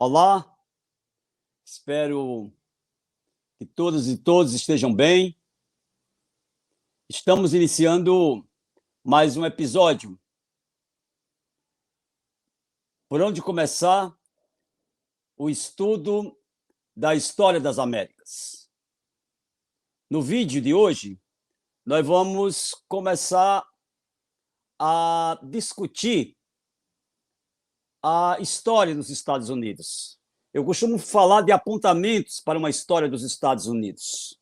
Olá, espero que todas e todos estejam bem. Estamos iniciando mais um episódio. Por onde começar o estudo da história das Américas. No vídeo de hoje, nós vamos começar a discutir a história dos Estados Unidos. Eu costumo falar de apontamentos para uma história dos Estados Unidos.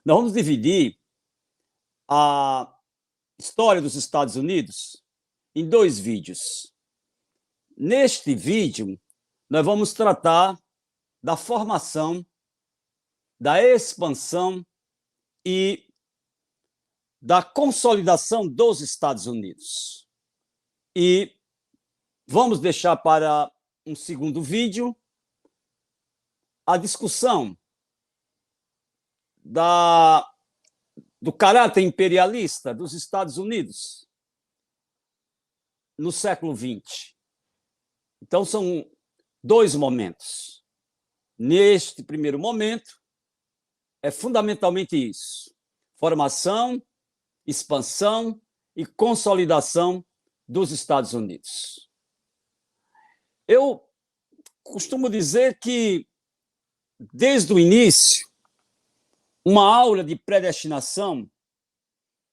Nós vamos dividir a história dos Estados Unidos em dois vídeos. Neste vídeo, nós vamos tratar da formação, da expansão e da consolidação dos Estados Unidos. E vamos deixar para um segundo vídeo a discussão do caráter imperialista dos Estados Unidos no século XX. Então, são dois momentos. Neste primeiro momento, é fundamentalmente isso: formação, expansão e consolidação dos Estados Unidos. Eu costumo dizer que, desde o início, uma aura de predestinação,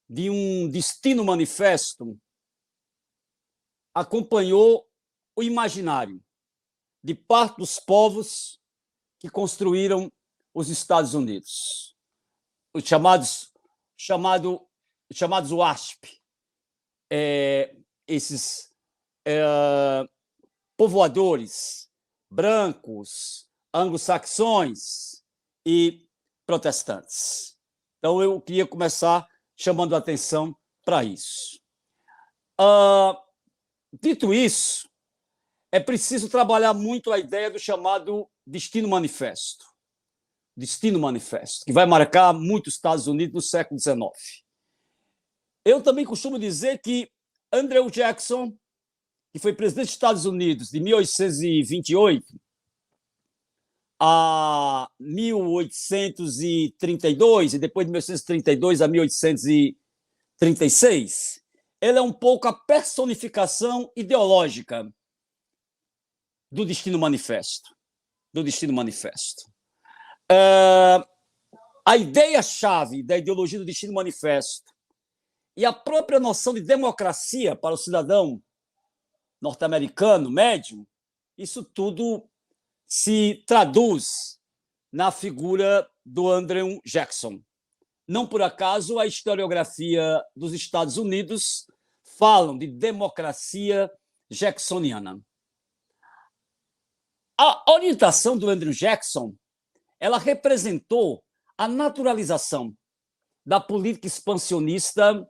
de um destino manifesto, acompanhou o imaginário de parte dos povos que construíram os Estados Unidos, os chamados WASP, esses povoadores brancos, anglo-saxões e protestantes. Então, eu queria começar chamando a atenção para isso. Dito isso, é preciso trabalhar muito a ideia do chamado destino manifesto. Destino manifesto, que vai marcar muito os Estados Unidos no século XIX. Eu também costumo dizer que Andrew Jackson, que foi presidente dos Estados Unidos de 1828 a 1832, e depois de 1832 a 1836, ele é um pouco a personificação ideológica do Destino Manifesto. A ideia-chave da ideologia do Destino Manifesto e a própria noção de democracia para o cidadão norte-americano médio, isso tudo se traduz na figura do Andrew Jackson. Não por acaso a historiografia dos Estados Unidos falam de democracia jacksoniana. A orientação do Andrew Jackson, ela representou a naturalização da política expansionista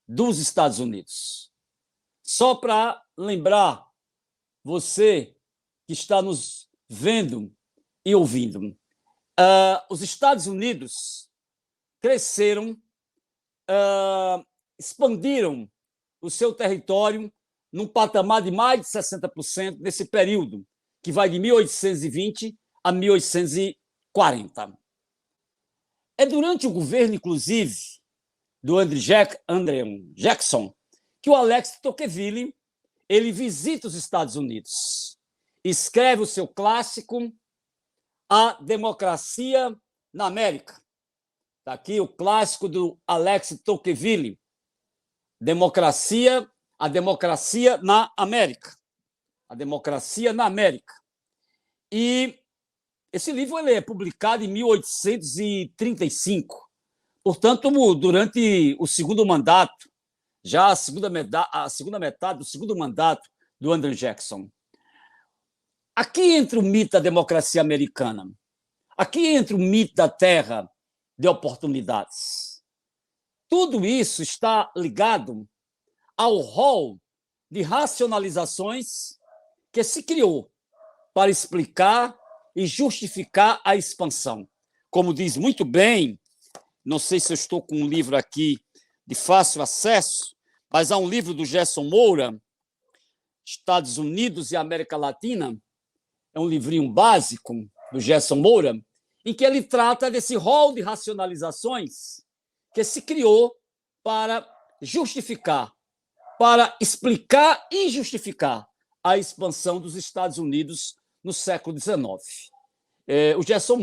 dos Estados Unidos. Só para lembrar você que está nos vendo e ouvindo, os Estados Unidos cresceram, expandiram o seu território num patamar de mais de 60% nesse período, que vai de 1820 a 1840. É durante o governo, inclusive, do Andrew Jackson, que o Alex Tocqueville ele visita os Estados Unidos, escreve o seu clássico A Democracia na América. Está aqui o clássico do Alex Tocqueville, A Democracia na América. A Democracia na América. E esse livro ele é publicado em 1835. Portanto, durante o segundo mandato, já a segunda metade do segundo mandato do Andrew Jackson. Aqui entra o mito da democracia americana. Aqui entra o mito da terra de oportunidades. Tudo isso está ligado ao rol de racionalizações que se criou para explicar e justificar a expansão. Como diz muito bem, não sei se eu estou com um livro aqui de fácil acesso, mas há um livro do Gerson Moura, Estados Unidos e América Latina, é um livrinho básico do Gerson Moura, em que ele trata desse rol de racionalizações que se criou para justificar, para explicar e justificar a expansão dos Estados Unidos no século XIX. O Gerson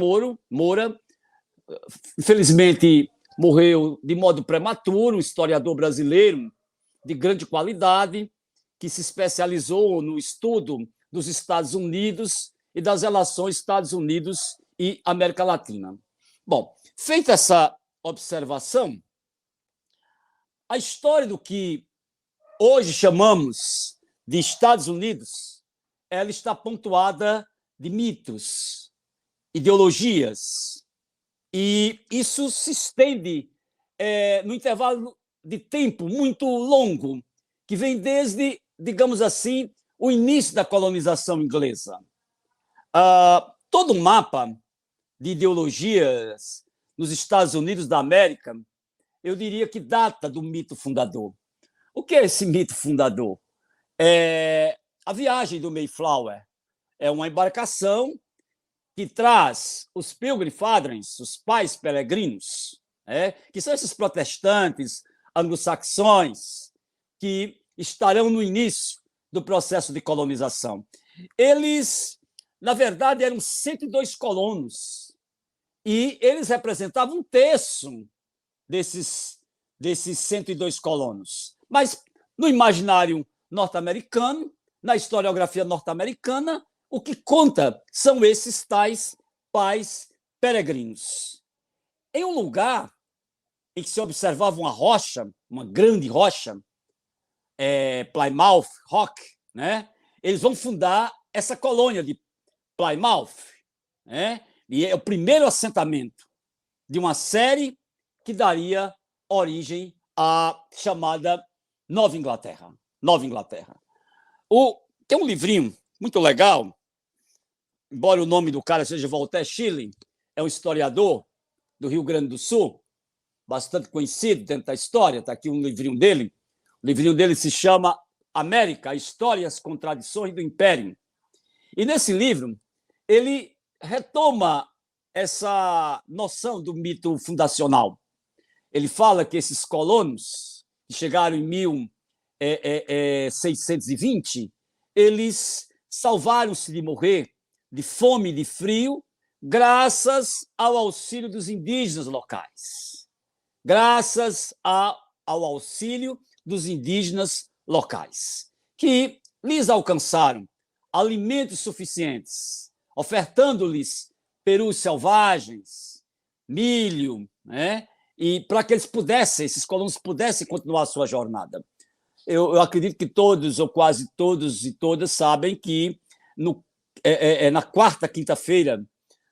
Moura, infelizmente, morreu de modo prematuro, um historiador brasileiro de grande qualidade, que se especializou no estudo dos Estados Unidos e das relações Estados Unidos e América Latina. Bom, feita essa observação, a história do que hoje chamamos de Estados Unidos, ela está pontuada de mitos, ideologias, e isso se estende no intervalo de tempo muito longo, que vem desde, digamos assim, o início da colonização inglesa. Todo um mapa de ideologias nos Estados Unidos da América, eu diria que data do mito fundador. O que é esse mito fundador? A viagem do Mayflower. É uma embarcação que traz os Pilgrim Fathers, os pais peregrinos, que são esses protestantes anglo-saxões que estarão no início do processo de colonização. Eles, na verdade, eram 102 colonos e eles representavam um terço desses 102 colonos. Mas no imaginário norte-americano, na historiografia norte-americana, o que conta são esses tais pais peregrinos. Em um lugar em que se observava uma rocha, uma grande rocha, Plymouth Rock, eles vão fundar essa colônia de Plymouth, e é o primeiro assentamento de uma série que daria origem à chamada Nova Inglaterra. Tem um livrinho muito legal, embora o nome do cara seja Walter Schilling, é um historiador do Rio Grande do Sul, bastante conhecido dentro da história, está aqui um livrinho dele. O livrinho dele se chama América, a História e as Contradições do Império. E nesse livro, ele retoma essa noção do mito fundacional. Ele fala que esses colonos, que chegaram em 1620, eles salvaram-se de morrer de fome e de frio graças ao auxílio dos indígenas locais. Graças ao auxílio dos indígenas locais, que lhes alcançaram alimentos suficientes, ofertando-lhes perus selvagens, milho, e para que esses colonos pudessem continuar a sua jornada. Eu acredito que todos, ou quase todos e todas, sabem que na quarta quinta-feira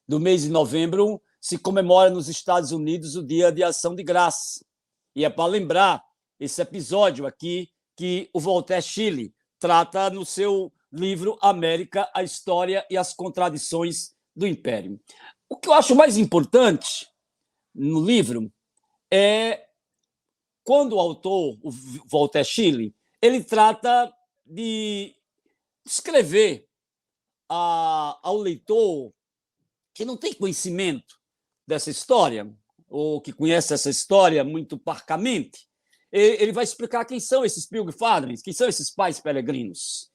do mês de novembro se comemora nos Estados Unidos o Dia de Ação de Graça. E é para lembrar esse episódio aqui que o Walter Schilling trata no seu livro América, a História e as Contradições do Império. O que eu acho mais importante no livro é quando o autor, o Walter Schilling, ele trata de escrever ao leitor que não tem conhecimento dessa história, ou que conhece essa história muito parcamente, ele vai explicar quem são esses Pilgrim Fathers, quem são esses pais peregrinos.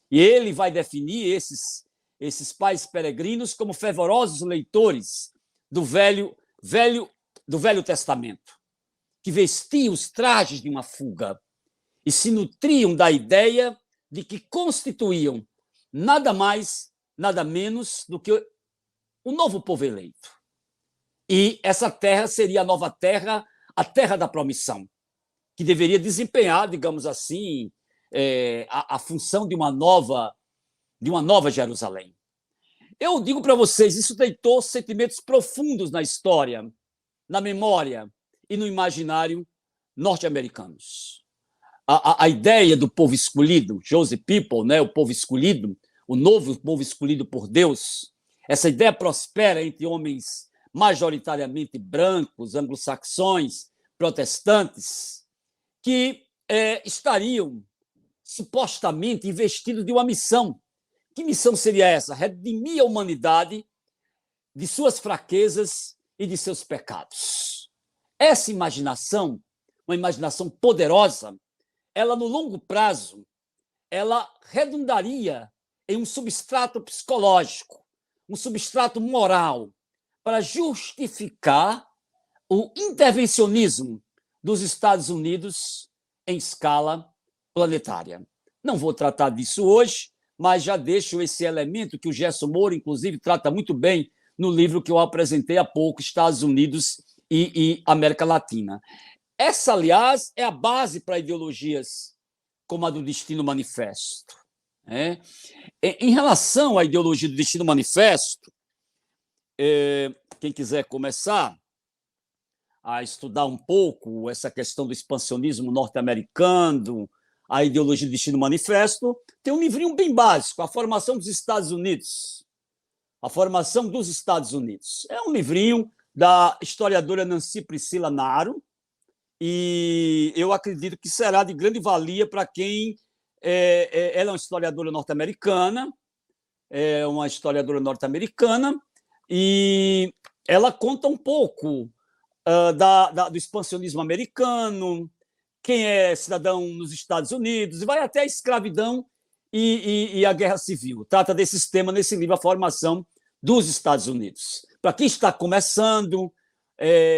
E ele vai definir esses pais peregrinos como fervorosos leitores do Velho Testamento, que vestiam os trajes de uma fuga e se nutriam da ideia de que constituíam nada mais, nada menos do que o novo povo eleito. E essa terra seria a nova terra, a terra da promissão, que deveria desempenhar, digamos assim, a função de uma nova Jerusalém. Eu digo para vocês, isso deitou sentimentos profundos na história, na memória e no imaginário norte-americanos. A ideia do povo escolhido, Chosen People, o povo escolhido, o novo povo escolhido por Deus, essa ideia prospera entre homens majoritariamente brancos, anglo-saxões, protestantes, que estariam supostamente investidos de uma missão, Que missão seria essa? Redimir a humanidade de suas fraquezas e de seus pecados. Essa imaginação, uma imaginação poderosa, ela no longo prazo, ela redundaria em um substrato psicológico, um substrato moral, para justificar o intervencionismo dos Estados Unidos em escala planetária. Não vou tratar disso hoje, mas já deixo esse elemento que o Gerson Moura, inclusive, trata muito bem no livro que eu apresentei há pouco, Estados Unidos e América Latina. Essa, aliás, é a base para ideologias como a do Destino Manifesto. Né? Em relação à ideologia do Destino Manifesto, quem quiser começar a estudar um pouco essa questão do expansionismo norte-americano, a ideologia do Destino Manifesto, tem um livrinho bem básico, A Formação dos Estados Unidos. A Formação dos Estados Unidos. É um livrinho da historiadora Nancy Priscilla Naro, e eu acredito que será de grande valia para quem... ela é uma historiadora norte-americana, e ela conta um pouco do expansionismo americano, quem é cidadão nos Estados Unidos, e vai até a escravidão e a guerra civil. Trata desses temas nesse livro, A Formação dos Estados Unidos. Para quem está começando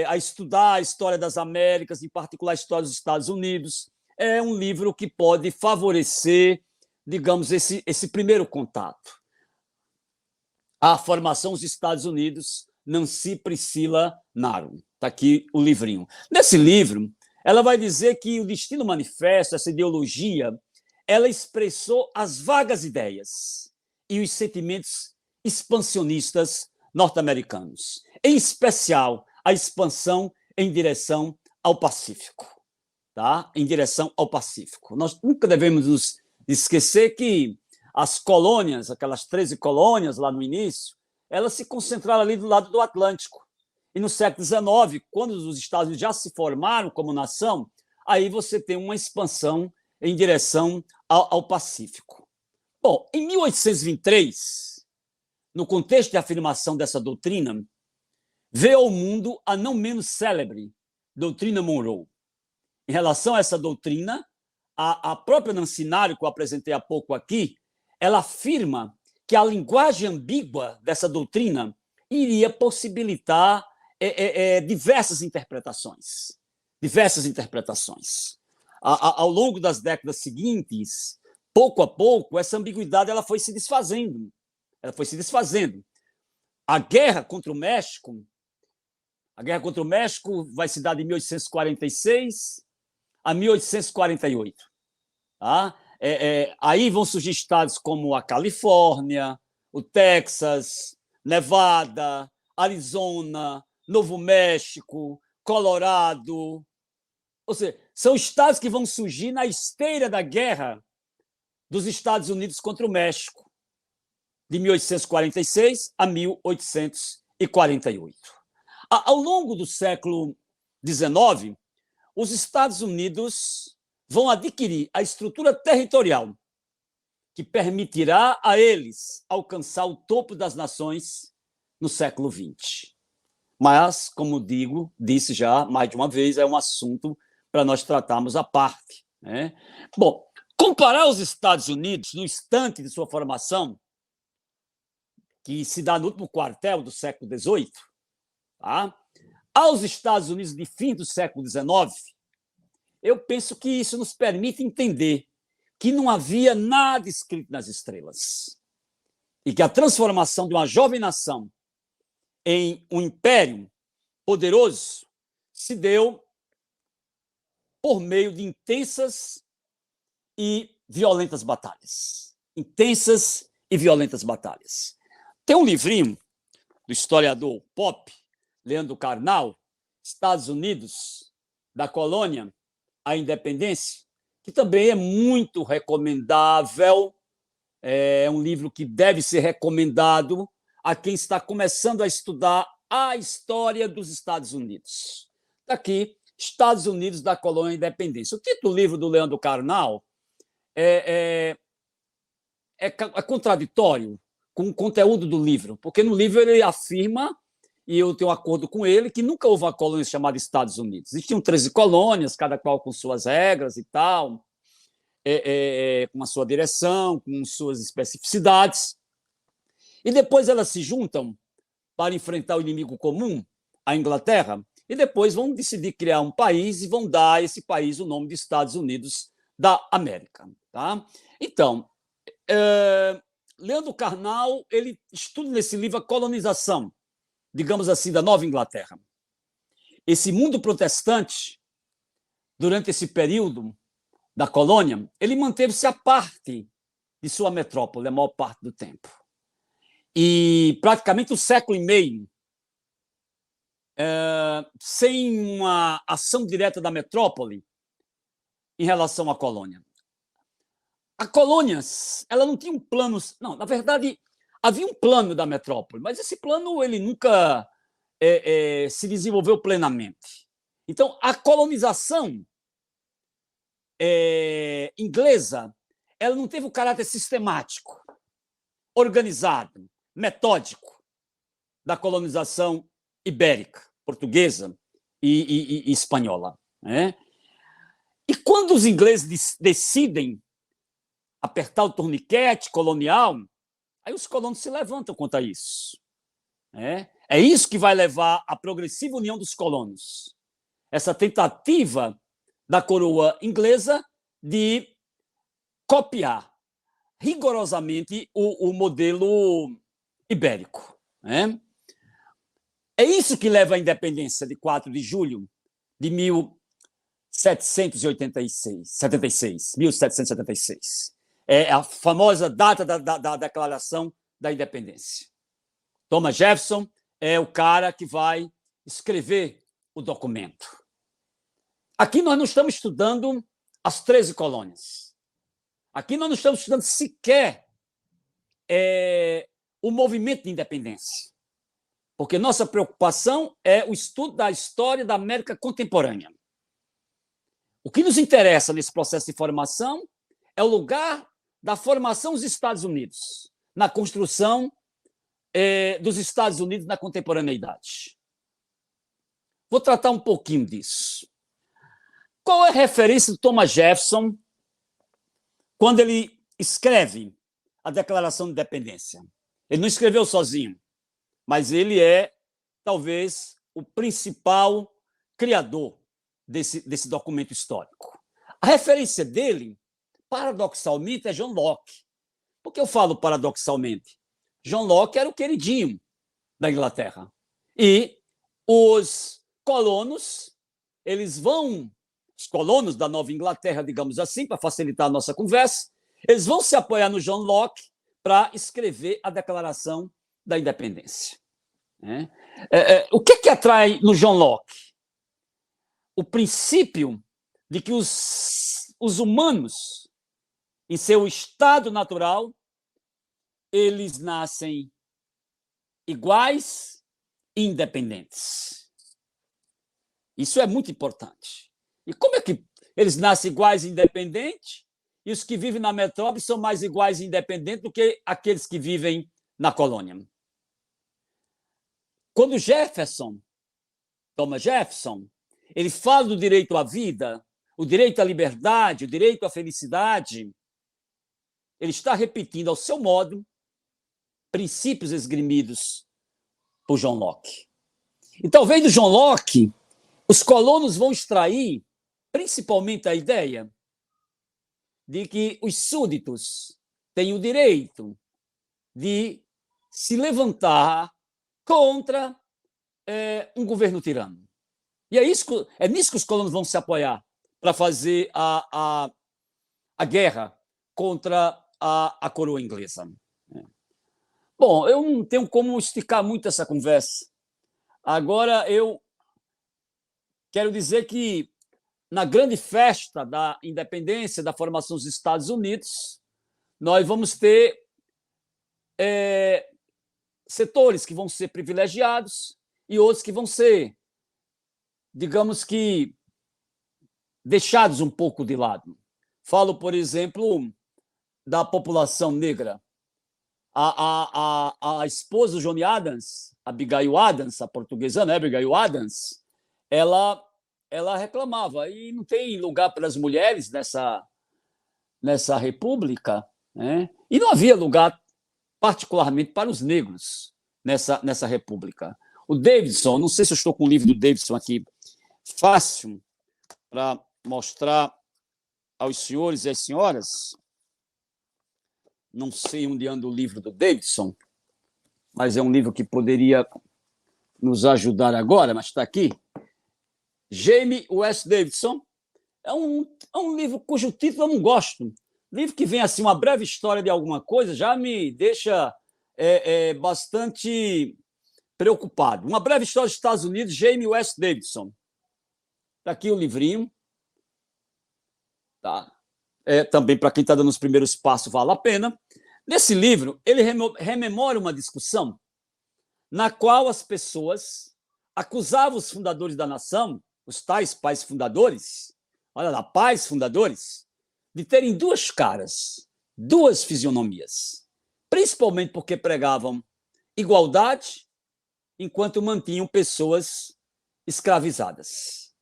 a estudar a história das Américas, em particular a história dos Estados Unidos, é um livro que pode favorecer, digamos, esse primeiro contato. A Formação dos Estados Unidos, Nancy Priscilla Naro. Está aqui o livrinho. Nesse livro, ela vai dizer que o Destino Manifesto, essa ideologia, ela expressou as vagas ideias e os sentimentos expansionistas norte-americanos, em especial a expansão em direção ao Pacífico. Tá? Em direção ao Pacífico. Nós nunca devemos nos esquecer que as colônias, aquelas 13 colônias lá no início, elas se concentraram ali do lado do Atlântico. E no século XIX, quando os Estados Unidos já se formaram como nação, aí você tem uma expansão em direção ao Pacífico. Bom, em 1823, no contexto de afirmação dessa doutrina, veio ao mundo a não menos célebre doutrina Monroe. Em relação a essa doutrina, a própria Nancy Naro, que eu apresentei há pouco aqui, ela afirma que a linguagem ambígua dessa doutrina iria possibilitar diversas interpretações. Diversas interpretações. Ao longo das décadas seguintes, pouco a pouco, essa ambiguidade ela foi se desfazendo. Ela foi se desfazendo. A guerra contra o México vai se dar de 1846 a 1848. Tá? Aí vão surgir estados como a Califórnia, o Texas, Nevada, Arizona, Novo México, Colorado. Ou seja, são estados que vão surgir na esteira da guerra dos Estados Unidos contra o México, de 1846 a 1848. Ao longo do século XIX, os Estados Unidos vão adquirir a estrutura territorial que permitirá a eles alcançar o topo das nações no século XX. Mas, como disse já mais de uma vez, é um assunto para nós tratarmos à parte. Né? Bom, comparar os Estados Unidos no instante de sua formação, que se dá no último quartel do século XVIII, tá? Aos Estados Unidos de fim do século XIX, eu penso que isso nos permite entender que não havia nada escrito nas estrelas e que a transformação de uma jovem nação em um império poderoso se deu por meio de intensas e violentas batalhas. Intensas e violentas batalhas. Tem um livrinho do historiador pop, Leandro Carnal, Estados Unidos, da colônia à independência, que também é muito recomendável, é um livro que deve ser recomendado a quem está começando a estudar a história dos Estados Unidos. Está aqui, Estados Unidos da colônia à independência. O título do livro do Leandro Carnal é é contraditório com o conteúdo do livro, porque no livro ele afirma, e eu tenho um acordo com ele, que nunca houve uma colônia chamada Estados Unidos. Existiam 13 colônias, cada qual com suas regras e tal, com a sua direção, com suas especificidades, e depois elas se juntam para enfrentar o inimigo comum, a Inglaterra, e depois vão decidir criar um país e vão dar a esse país o nome de Estados Unidos da América. Tá? Então, Leandro Carnal, ele estuda nesse livro a colonização, digamos assim, da Nova Inglaterra. Esse mundo protestante, durante esse período da colônia, ele manteve-se à parte de sua metrópole a maior parte do tempo. E praticamente um século e meio sem uma ação direta da metrópole em relação à colônia. A colônia, ela não tinha um plano... Não, na verdade, havia um plano da metrópole, mas esse plano ele nunca se desenvolveu plenamente. Então, a colonização inglesa, ela não teve o caráter sistemático, organizado, metódico da colonização ibérica, portuguesa e espanhola. Né? E quando os ingleses decidem apertar o torniquete colonial, aí os colonos se levantam contra isso. É isso que vai levar à progressiva união dos colonos. Essa tentativa da coroa inglesa de copiar rigorosamente o modelo ibérico. É isso que leva à independência de 4 de julho de 1776. É a famosa data da Declaração da Independência. Thomas Jefferson é o cara que vai escrever o documento. Aqui nós não estamos estudando as 13 colônias. Aqui nós não estamos estudando sequer o movimento de independência, porque nossa preocupação é o estudo da história da América contemporânea. O que nos interessa nesse processo de formação é o lugar da formação dos Estados Unidos, na construção dos Estados Unidos na contemporaneidade. Vou tratar um pouquinho disso. Qual é a referência de Thomas Jefferson quando ele escreve a Declaração de Independência? Ele não escreveu sozinho, mas ele é, talvez, o principal criador desse documento histórico. A referência dele, paradoxalmente, é John Locke. Por que eu falo paradoxalmente? John Locke era o queridinho da Inglaterra. E os colonos, os colonos da Nova Inglaterra, digamos assim, para facilitar a nossa conversa, eles vão se apoiar no John Locke para escrever a Declaração da Independência. O que atrai no John Locke? O princípio de que os humanos, em seu estado natural, eles nascem iguais e independentes. Isso é muito importante. E como é que eles nascem iguais e independentes e os que vivem na metrópole são mais iguais e independentes do que aqueles que vivem na colônia? Quando Thomas Jefferson, ele fala do direito à vida, o direito à liberdade, o direito à felicidade, ele está repetindo ao seu modo princípios esgrimidos por John Locke. E talvez do John Locke, os colonos vão extrair principalmente a ideia de que os súditos têm o direito de se levantar contra um governo tirano. E é nisso que os colonos vão se apoiar para fazer a guerra contra a coroa inglesa. Bom, eu não tenho como esticar muito essa conversa. Agora, eu quero dizer que, na grande festa da independência, da formação dos Estados Unidos, nós vamos ter setores que vão ser privilegiados e outros que vão ser, digamos que, deixados um pouco de lado. Falo, por exemplo, da população negra. A esposa do John Adams, Abigail Adams, a portuguesa, né, Abigail Adams, ela reclamava, e não tem lugar para as mulheres nessa república, né? E não havia lugar particularmente para os negros nessa república. O Davidson, não sei se eu estou com o livro do Davidson aqui fácil para mostrar aos senhores e às senhoras. Não sei onde anda o livro do Davidson, mas é um livro que poderia nos ajudar agora, mas está aqui. James West Davidson é um livro cujo título eu não gosto. Livro que vem assim, uma breve história de alguma coisa, já me deixa bastante preocupado. Uma breve história dos Estados Unidos, James West Davidson. Está aqui o livrinho. Tá. Também, para quem está dando os primeiros passos, vale a pena. Nesse livro, ele rememora uma discussão na qual as pessoas acusavam os fundadores da nação, os tais pais fundadores, olha lá, pais fundadores, de terem duas caras, duas fisionomias, principalmente porque pregavam igualdade enquanto mantinham pessoas escravizadas.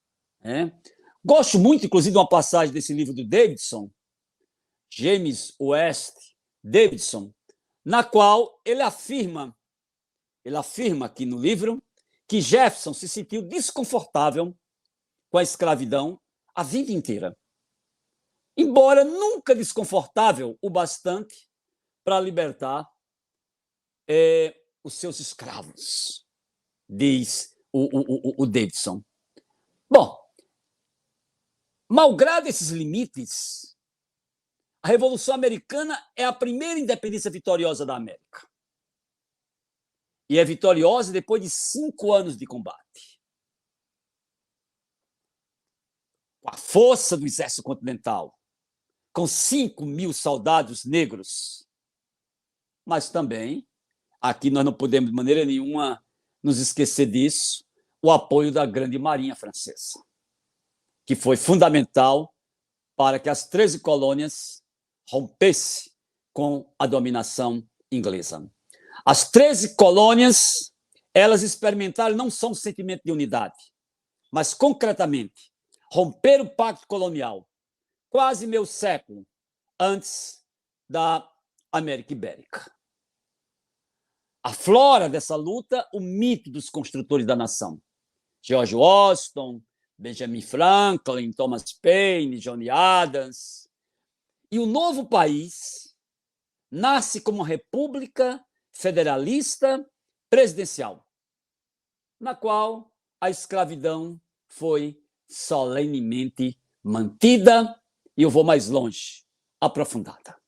Gosto muito, inclusive, de uma passagem desse livro do Davidson, James West Davidson, na qual ele afirma aqui no livro que Jefferson se sentiu desconfortável com a escravidão a vida inteira, embora nunca desconfortável o bastante para libertar os seus escravos, diz o Davidson. Bom, malgrado esses limites, a Revolução Americana é a primeira independência vitoriosa da América. E é vitoriosa depois de 5 anos de combate. Com a força do exército continental, com 5.000 soldados negros. Mas também, aqui nós não podemos de maneira nenhuma nos esquecer disso, o apoio da grande marinha francesa, que foi fundamental para que as 13 colônias rompessem com a dominação inglesa. As 13 colônias, elas experimentaram não só um sentimento de unidade, mas, concretamente, romper o pacto colonial quase meio século antes da América Ibérica. Aflora dessa luta o mito dos construtores da nação. George Washington, Benjamin Franklin, Thomas Paine, John Adams. E o novo país nasce como uma república federalista presidencial, na qual a escravidão foi solenemente mantida, e eu vou mais longe, aprofundada.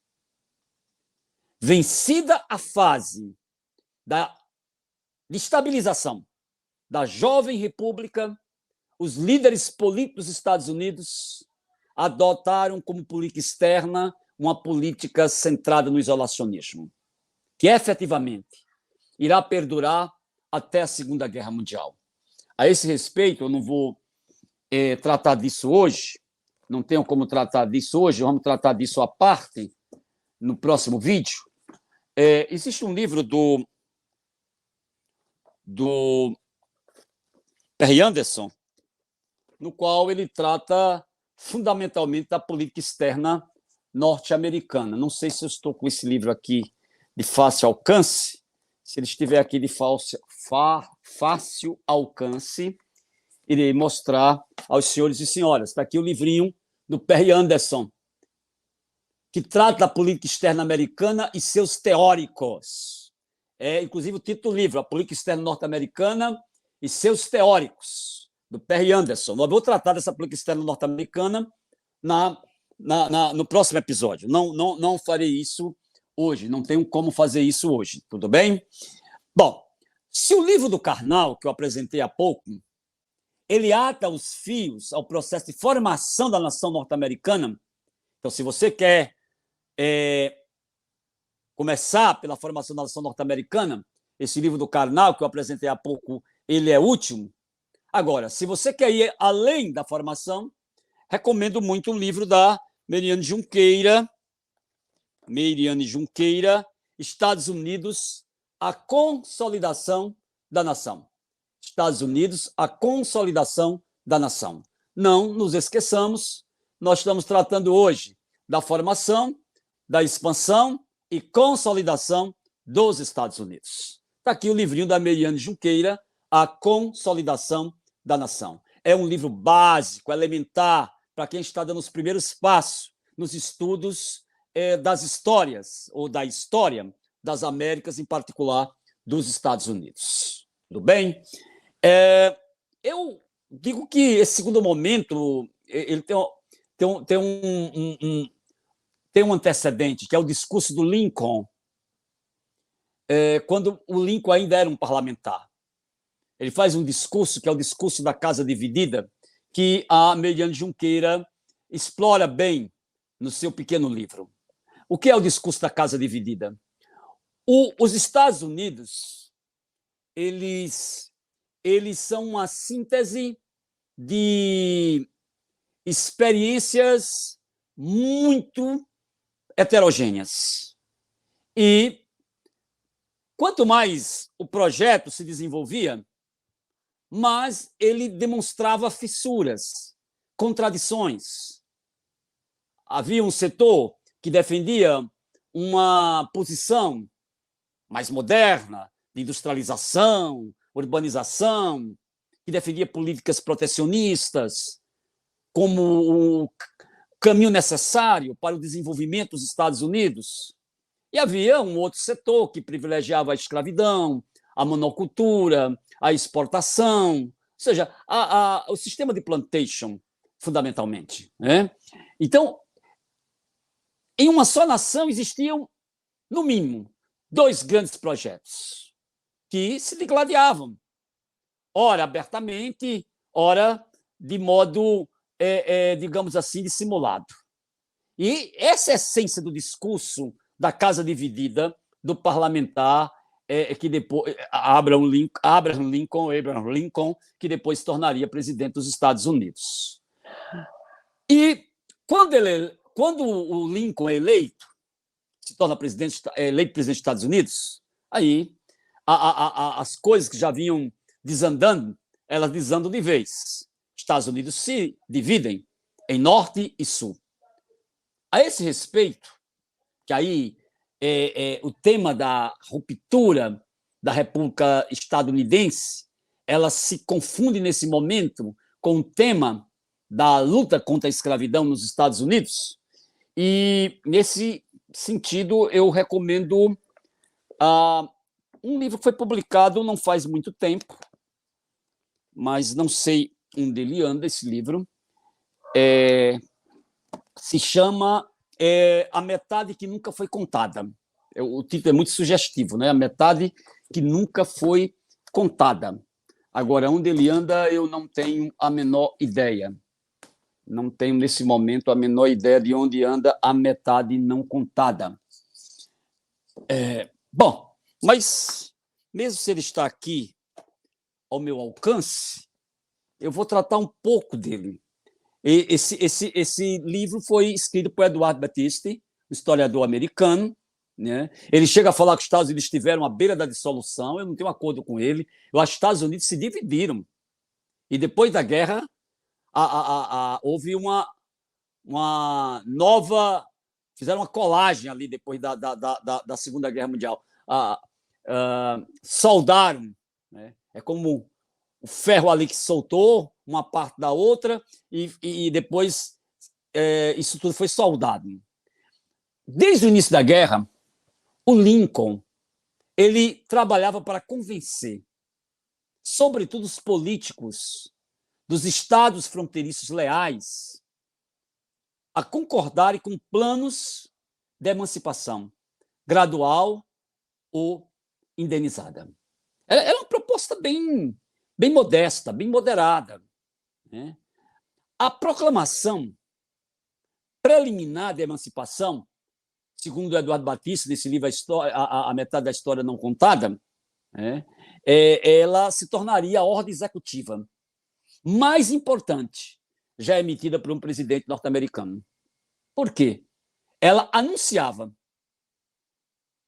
Vencida a fase de estabilização da jovem república, os líderes políticos dos Estados Unidos adotaram como política externa uma política centrada no isolacionismo, que efetivamente irá perdurar até a Segunda Guerra Mundial. A esse respeito, eu não vou tratar disso hoje, não tenho como tratar disso hoje, vamos tratar disso à parte no próximo vídeo. Existe um livro do Perry Anderson, no qual ele trata fundamentalmente da política externa norte-americana. Não sei se eu estou com esse livro aqui de fácil alcance. Se ele estiver aqui de fácil alcance, irei mostrar aos senhores e senhoras. Está aqui o livrinho do Perry Anderson, que trata da política externa americana e seus teóricos. Inclusive, o título do livro, A Política Externa Norte-Americana e seus Teóricos, do Perry Anderson. Eu vou tratar dessa política externa norte-americana no próximo episódio. Não farei isso hoje, não tenho como fazer isso hoje, tudo bem? Bom, se o livro do Karnal, que eu apresentei há pouco, ele ata os fios ao processo de formação da nação norte-americana, então, se você quer começar pela formação da nação norte-americana, esse livro do Karnal, que eu apresentei há pouco, ele é útil. Agora, se você quer ir além da formação, recomendo muito um livro da Meriane Junqueira, Meiriane Junqueira, Estados Unidos, a consolidação da nação. Estados Unidos, a consolidação da nação. Não nos esqueçamos, nós estamos tratando hoje da formação, da expansão e consolidação dos Estados Unidos. Está aqui o livrinho da Meiriane Junqueira, A Consolidação da Nação. É um livro básico, elementar, para quem está dando os primeiros passos nos estudos das histórias, ou da história das Américas, em particular dos Estados Unidos. Tudo bem? Eu digo que esse segundo momento ele tem um antecedente, que é o discurso do Lincoln, quando o Lincoln ainda era um parlamentar. Ele faz um discurso, que é o discurso da Casa Dividida, que a Meiriane Junqueira explora bem no seu pequeno livro. O que é o discurso da Casa Dividida? Os Estados Unidos, eles são uma síntese de experiências muito heterogêneas. E quanto mais o projeto se desenvolvia, mais ele demonstrava fissuras, contradições. Havia um setor que defendia uma posição mais moderna, de industrialização, urbanização, que defendia políticas protecionistas como o caminho necessário para o desenvolvimento dos Estados Unidos. E havia um outro setor que privilegiava a escravidão, a monocultura, a exportação, ou seja, o sistema de plantation, fundamentalmente. Né? Então, em uma só nação existiam, no mínimo, 2 grandes projetos que se digladiavam, ora abertamente, ora de modo, digamos assim, dissimulado. E essa é a essência do discurso da Casa Dividida, do parlamentar, que depois Abraham Lincoln, que depois se tornaria presidente dos Estados Unidos. E quando o Lincoln é eleito, se torna eleito presidente dos Estados Unidos, aí as coisas que já vinham desandando, elas desandam de vez. Estados Unidos se dividem em norte e sul. A esse respeito, que aí o tema da ruptura da República Estadunidense, ela se confunde nesse momento com o tema da luta contra a escravidão nos Estados Unidos. E, nesse sentido, eu recomendo um livro que foi publicado não faz muito tempo, mas não sei onde ele anda, esse livro. Se chama A Metade que Nunca Foi Contada. O título é muito sugestivo, né? A Metade que Nunca Foi Contada. Agora, onde ele anda, eu não tenho a menor ideia. Não tenho, nesse momento, a menor ideia de onde anda A Metade Não Contada. Bom, mas, mesmo se ele está aqui ao meu alcance, eu vou tratar um pouco dele. Esse livro foi escrito por Edward Battisti, um historiador americano. Né? Ele chega a falar que os Estados Unidos estiveram à beira da dissolução. Eu não tenho acordo com ele. Eu acho que os Estados Unidos se dividiram. E depois da guerra, houve uma nova... Fizeram uma colagem ali depois da Segunda Guerra Mundial. Soldaram. Né? É como o ferro ali que soltou uma parte da outra e depois isso tudo foi soldado. Desde o início da guerra, o Lincoln ele trabalhava para convencer, sobretudo os políticos dos estados fronteiriços leais, a concordarem com planos de emancipação gradual ou indenizada. Era uma proposta bem modesta, bem moderada. Né? A proclamação preliminar de emancipação, segundo Eduardo Batista, nesse livro A Metade da História Não Contada, né? Ela se tornaria a ordem executiva mais importante já emitida por um presidente norte-americano. Por quê? Ela anunciava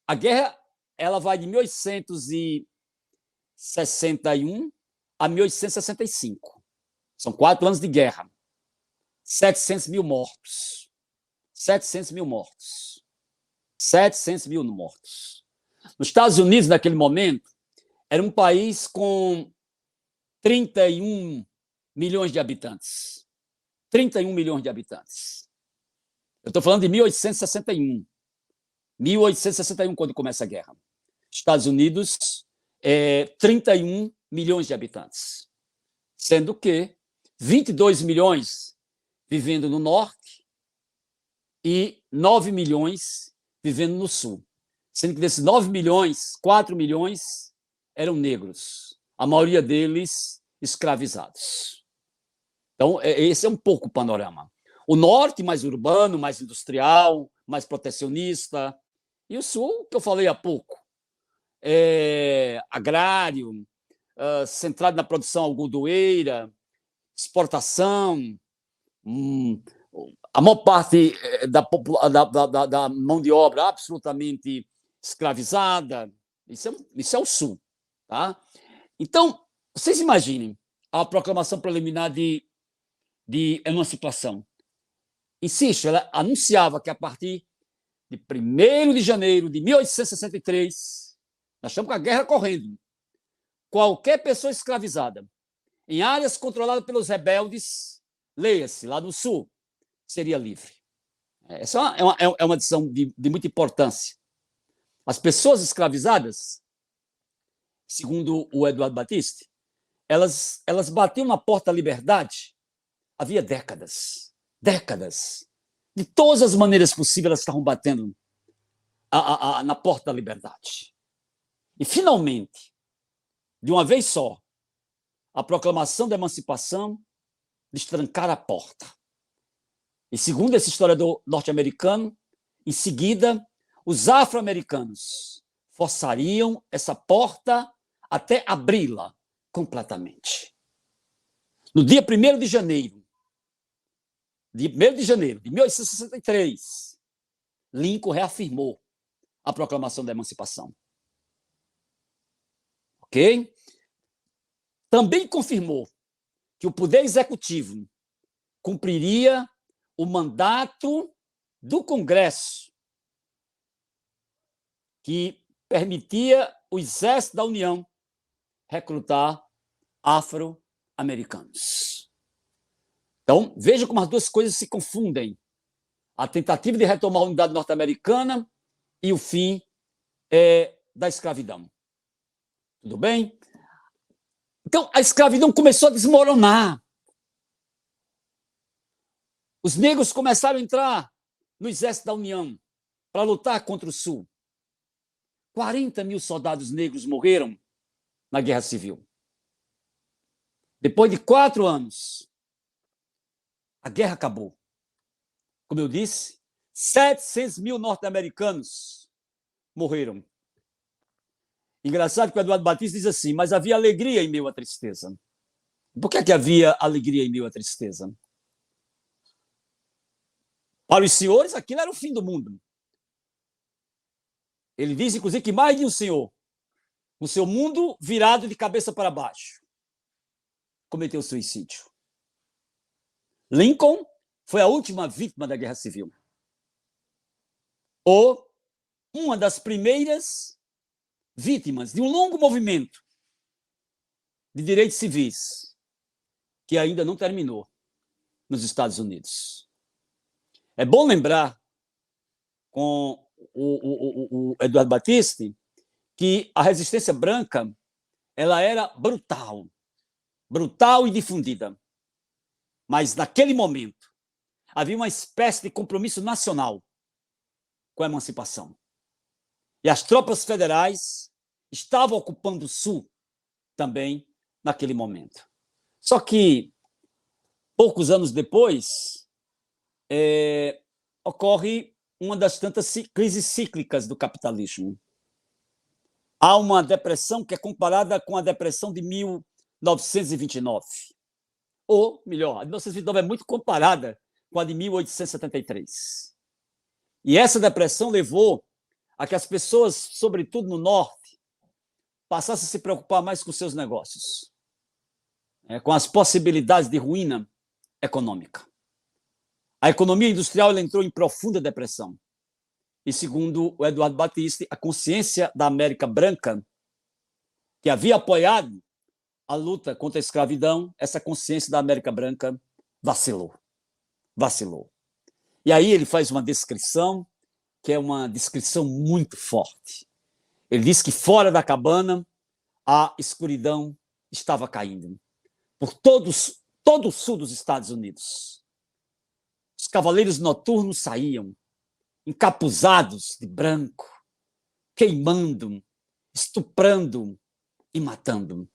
A guerra ela vai de 1861 a 1865. São 4 anos de guerra. 700 mil mortos. 700 mil mortos. 700 mil mortos. Nos Estados Unidos, naquele momento, era um país com 31 milhões de habitantes. 31 milhões de habitantes. Eu estou falando de 1861. 1861, quando começa a guerra. Estados Unidos, 31 milhões de habitantes. Sendo que 22 milhões vivendo no norte e 9 milhões vivendo no sul. Sendo que desses 9 milhões, 4 milhões eram negros. A maioria deles escravizados. Então, esse é um pouco o panorama. O norte, mais urbano, mais industrial, mais protecionista. E o sul, que eu falei há pouco, agrário, centrado na produção algodoeira, exportação, a maior parte da mão de obra absolutamente escravizada. Isso é o sul. Tá? Então, vocês imaginem a proclamação preliminar de emancipação. Insisto, ela anunciava que a partir de 1º de janeiro de 1863, nós estamos com a guerra correndo, qualquer pessoa escravizada em áreas controladas pelos rebeldes, leia-se, lá no sul, seria livre. Essa é uma decisão de muita importância. As pessoas escravizadas, segundo o Eduardo Batiste, elas batiam na porta da liberdade havia décadas. De todas as maneiras possíveis, elas estavam batendo na porta da liberdade. E, finalmente, de uma vez só, a proclamação da emancipação destrancar a porta. E, segundo esse historiador norte-americano, em seguida, os afro-americanos forçariam essa porta até abri-la completamente. No dia 1º de janeiro de 1863, Lincoln reafirmou a proclamação da emancipação. Ok? Também confirmou que o Poder Executivo cumpriria o mandato do Congresso, que permitia o Exército da União recrutar afro-americanos. Então, veja como as duas coisas se confundem. A tentativa de retomar a unidade norte-americana e o fim da escravidão. Tudo bem? Então, a escravidão começou a desmoronar. Os negros começaram a entrar no Exército da União para lutar contra o Sul. 40 mil soldados negros morreram na Guerra Civil. Depois de 4 anos, a guerra acabou. Como eu disse, 700 mil norte-americanos morreram. Engraçado que o Eduardo Batista diz assim, mas havia alegria em meio à tristeza. Por que havia alegria em meio à tristeza? Para os senhores, aquilo era o fim do mundo. Ele diz, inclusive, que mais de um senhor, o seu mundo virado de cabeça para baixo, cometeu suicídio. Lincoln foi a última vítima da Guerra Civil. Ou uma das primeiras vítimas de um longo movimento de direitos civis que ainda não terminou nos Estados Unidos. É bom lembrar, com o Eduardo Batiste, que a resistência branca ela era brutal e difundida. Mas, naquele momento, havia uma espécie de compromisso nacional com a emancipação. E as tropas federais estavam ocupando o Sul também naquele momento. Só que, poucos anos depois, ocorre uma das tantas crises cíclicas do capitalismo. Há uma depressão que é comparada com a depressão de 1929. Ou, melhor, a de 1929 é muito comparada com a de 1873. E essa depressão levou a que as pessoas, sobretudo no norte, passassem a se preocupar mais com seus negócios, com as possibilidades de ruína econômica. A economia industrial ela entrou em profunda depressão. E, segundo o Eduardo Battisti, a consciência da América branca, que havia apoiado a luta contra a escravidão, essa consciência da América branca vacilou. Vacilou. E aí ele faz uma descrição, que é uma descrição muito forte. Ele diz que fora da cabana, a escuridão estava caindo por todo o sul dos Estados Unidos. Os cavaleiros noturnos saíam, encapuzados de branco, queimando, estuprando e matando.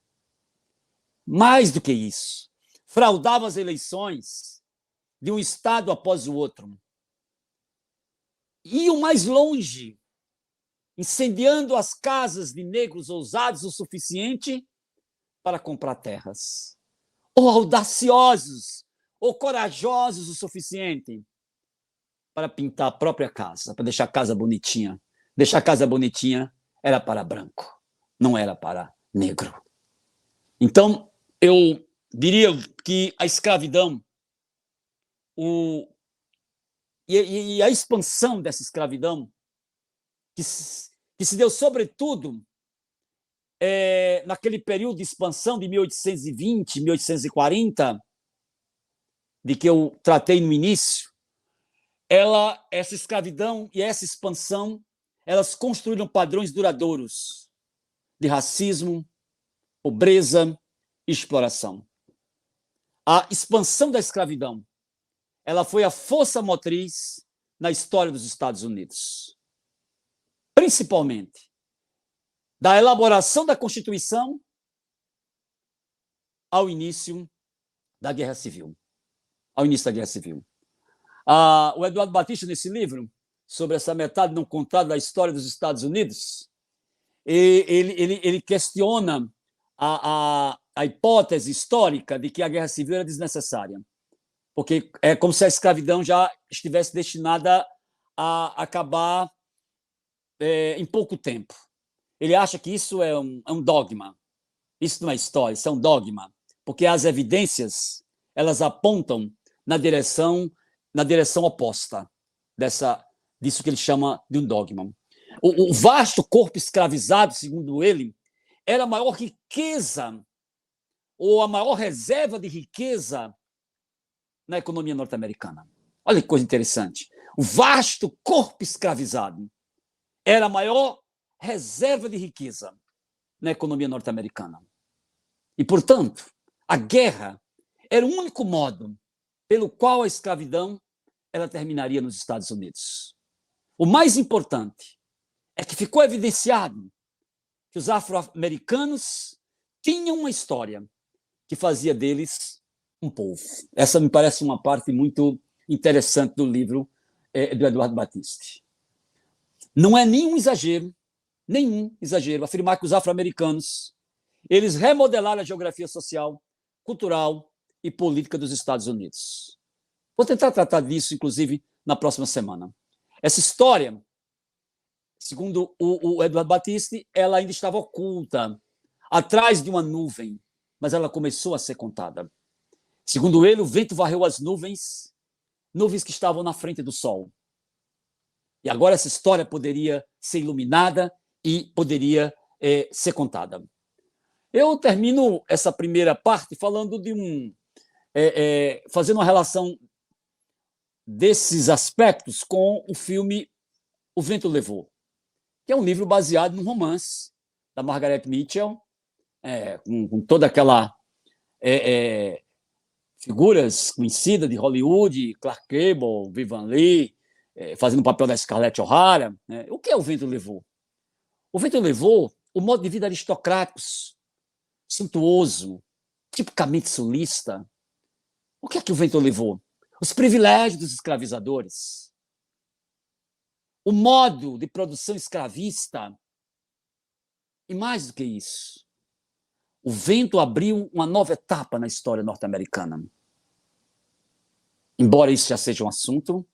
Mais do que isso, fraudavam as eleições de um estado após o outro. Iam mais longe, incendiando as casas de negros ousados o suficiente para comprar terras, ou audaciosos, ou corajosos o suficiente para pintar a própria casa, para deixar a casa bonitinha. Deixar a casa bonitinha era para branco, não era para negro. Então, eu diria que a escravidão e a expansão dessa escravidão, que se deu sobretudo naquele período de expansão de 1820, 1840, de que eu tratei no início, essa escravidão e essa expansão, elas construíram padrões duradouros de racismo, pobreza e exploração. A expansão da escravidão, ela foi a força motriz na história dos Estados Unidos. Principalmente da elaboração da Constituição ao início da Guerra Civil. Ao início da Guerra Civil. O Eduardo Battisti, nesse livro, sobre essa metade não contada da história dos Estados Unidos, ele questiona a hipótese histórica de que a Guerra Civil era desnecessária, porque é como se a escravidão já estivesse destinada a acabar em pouco tempo. Ele acha que isso é um dogma. Isso não é história, isso é um dogma, porque as evidências elas apontam na direção oposta disso que ele chama de um dogma. O vasto corpo escravizado, segundo ele, era a maior riqueza ou a maior reserva de riqueza na economia norte-americana. Olha que coisa interessante. O vasto corpo escravizado era a maior reserva de riqueza na economia norte-americana. E, portanto, a guerra era o único modo pelo qual a escravidão ela terminaria nos Estados Unidos. O mais importante é que ficou evidenciado que os afro-americanos tinham uma história que fazia deles um povo. Essa me parece uma parte muito interessante do livro do Eduardo Battisti. Não é nenhum exagero afirmar que os afro-americanos eles remodelaram a geografia social, cultural e política dos Estados Unidos. Vou tentar tratar disso, inclusive, na próxima semana. Essa história, segundo o Eduardo Battisti, ela ainda estava oculta, atrás de uma nuvem, mas ela começou a ser contada. Segundo ele, o vento varreu as nuvens que estavam na frente do sol. E agora essa história poderia ser iluminada e poderia ser contada. Eu termino essa primeira parte falando de fazendo uma relação desses aspectos com o filme O Vento Levou, que é um livro baseado num romance da Margaret Mitchell, com toda aquela figuras conhecidas de Hollywood, Clark Gable, Vivian Leigh, fazendo o papel da Scarlett O'Hara. O que é O Vento Levou? O Vento Levou o modo de vida aristocrático, suntuoso, tipicamente sulista. O que é que o vento levou? Os privilégios dos escravizadores, o modo de produção escravista e, mais do que isso, o vento abriu uma nova etapa na história norte-americana. Embora isso já seja um assunto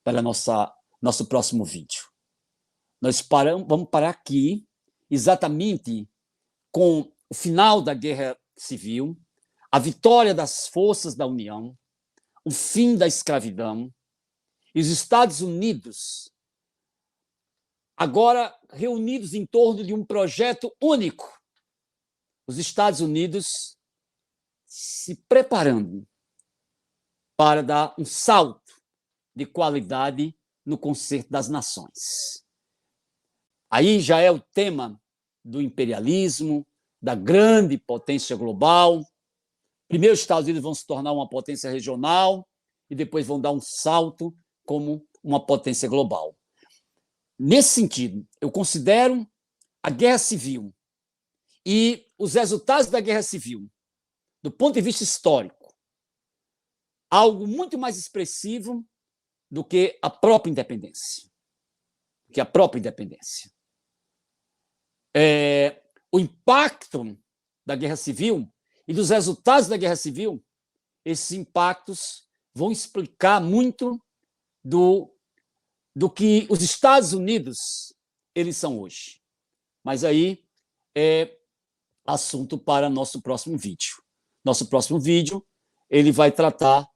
para nosso próximo vídeo. Vamos parar aqui, exatamente com o final da Guerra Civil, a vitória das forças da União, o fim da escravidão, e os Estados Unidos, agora reunidos em torno de um projeto único, os Estados Unidos se preparando para dar um salto de qualidade no concerto das nações. Aí já é o tema do imperialismo, da grande potência global. Primeiro, os Estados Unidos vão se tornar uma potência regional e depois vão dar um salto como uma potência global. Nesse sentido, eu considero a Guerra Civil e os resultados da Guerra Civil, do ponto de vista histórico, algo muito mais expressivo do que a própria independência. O impacto da Guerra Civil e dos resultados da Guerra Civil, esses impactos vão explicar muito do que os Estados Unidos eles são hoje. Mas aí é assunto para nosso próximo vídeo. Nosso próximo vídeo ele vai tratar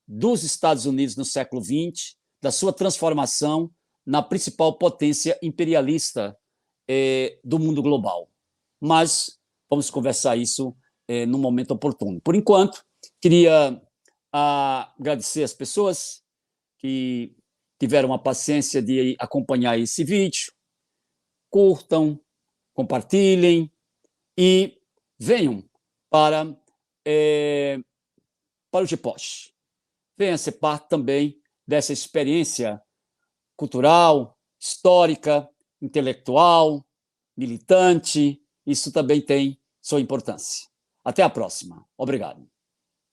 dos Estados Unidos no século XX, da sua transformação na principal potência imperialista do mundo global. Mas vamos conversar isso no momento oportuno. Por enquanto, queria agradecer as pessoas que tiveram a paciência de acompanhar esse vídeo. Curtam, compartilhem e venham para o GPOST. Venha ser parte também dessa experiência cultural, histórica, intelectual, militante. Isso também tem sua importância. Até a próxima. Obrigado.